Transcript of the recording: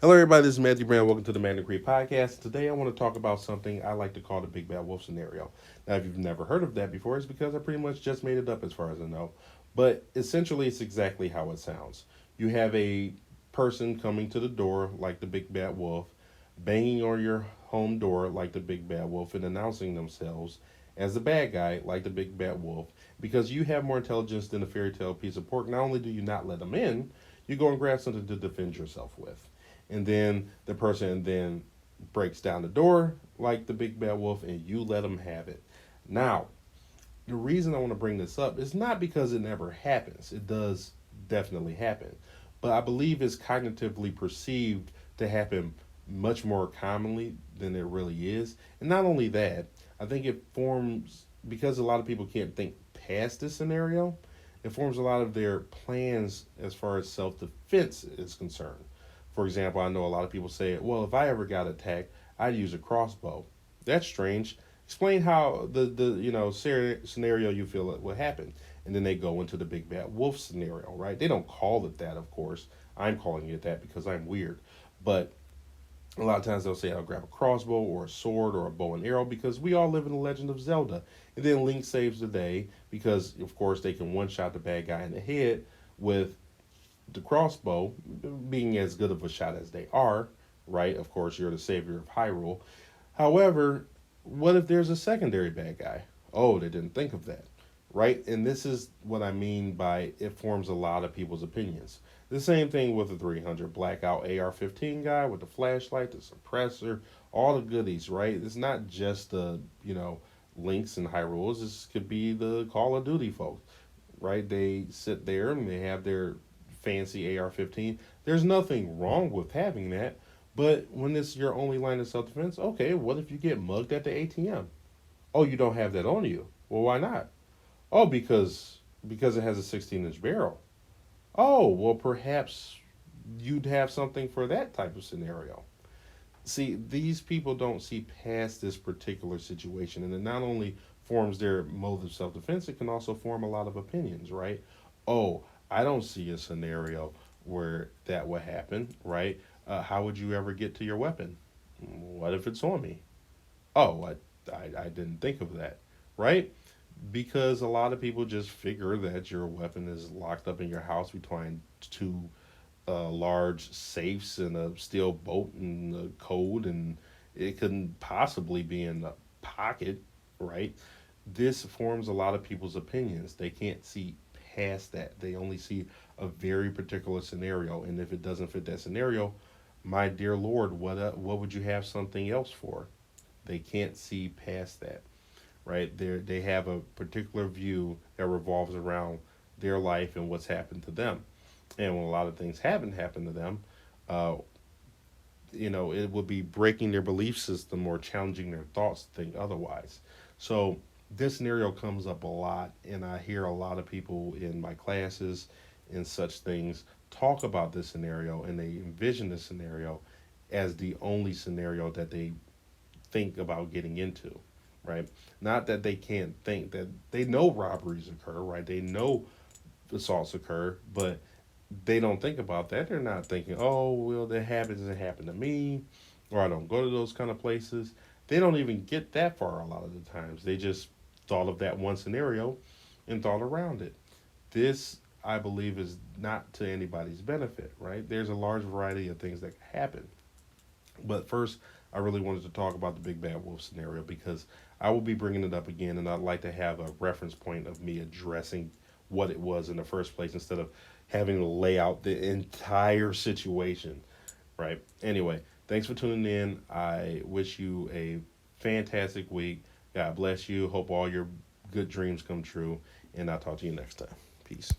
Hello, everybody. This is Matthew Brown. Welcome to the Man Creek Podcast. Today, I want to talk about something I like to call the Big Bad Wolf scenario. Now, if you've never heard of that before, it's because I pretty much just made it up as far as I know. But essentially, it's exactly how it sounds. You have a person coming to the door like the Big Bad Wolf, banging on your home door like the Big Bad Wolf, and announcing themselves as the bad guy like the Big Bad Wolf. Because you have more intelligence than a fairy tale piece of pork, not only do you not let them in, you go and grab something to defend yourself with, and then the person then breaks down the door like the Big Bad Wolf, and you let them have it. Now, the reason I want to bring this up is not because it never happens. It does definitely happen, but I believe it's cognitively perceived to happen much more commonly than it really is. And not only that, I think it forms, because a lot of people can't think past this scenario, it forms a lot of their plans as far as self defense is concerned. For example, I know a lot of people say, well, if I ever got attacked, I'd use a crossbow. That's strange. Explain how the scenario you feel it would happen. And then they go into the big bad wolf scenario, right? They don't call it that, of course. I'm calling it that because I'm weird. But a lot of times they'll say I'll grab a crossbow or a sword or a bow and arrow because we all live in the Legend of Zelda. And then Link saves the day because, of course, they can one shot the bad guy in the head with the crossbow, being as good of a shot as they are, right? Of course, you're the savior of Hyrule. However, what if there's a secondary bad guy? Oh, they didn't think of that, right? And this is what I mean by it forms a lot of people's opinions. The same thing with the 300 blackout AR-15 guy with the flashlight, the suppressor, all the goodies, right? It's not just the, links and Hyrules. This could be the Call of Duty folks, right? They sit there and they have their fancy AR-15. There's nothing wrong with having that, but when it's your only line of self defense, okay, what if you get mugged at the ATM? Oh, you don't have that on you. Well, why not? Oh, because it has a 16-inch barrel. Oh, well, perhaps you'd have something for that type of scenario. See, these people don't see past this particular situation, and it not only forms their mode of self defense, it can also form a lot of opinions, right? Oh, I don't see a scenario where that would happen, right? How would you ever get to your weapon? What if it's on me? Oh, I didn't think of that, right? Because a lot of people just figure that your weapon is locked up in your house between two large safes and a steel bolt and a code, and it couldn't possibly be in the pocket, right? This forms a lot of people's opinions. They can't see past that. They only see a very particular scenario, and if it doesn't fit that scenario, my dear Lord, what would you have something else for? They can't see past that, right? They have a particular view that revolves around their life and what's happened to them. And when a lot of things haven't happened to them, uh, it would be breaking their belief system or challenging their thoughts to think otherwise. So this scenario comes up a lot, and I hear a lot of people in my classes and such things talk about this scenario, and they envision this scenario as the only scenario that they think about getting into, right? Not that they can't think, that they know robberies occur, right? They know assaults occur, but they don't think about that. They're not thinking, oh, well, that happens doesn't happen to me, or I don't go to those kind of places. They don't even get that far a lot of the times. They just thought of that one scenario and thought around it. This, I believe, is not to anybody's benefit, right? There's a large variety of things that can happen. But first, I really wanted to talk about the Big Bad Wolf scenario because I will be bringing it up again, and I'd like to have a reference point of me addressing what it was in the first place instead of having to lay out the entire situation, right? Anyway, thanks for tuning in. I wish you a fantastic week. God bless you. Hope all your good dreams come true, and I'll talk to you next time. Peace.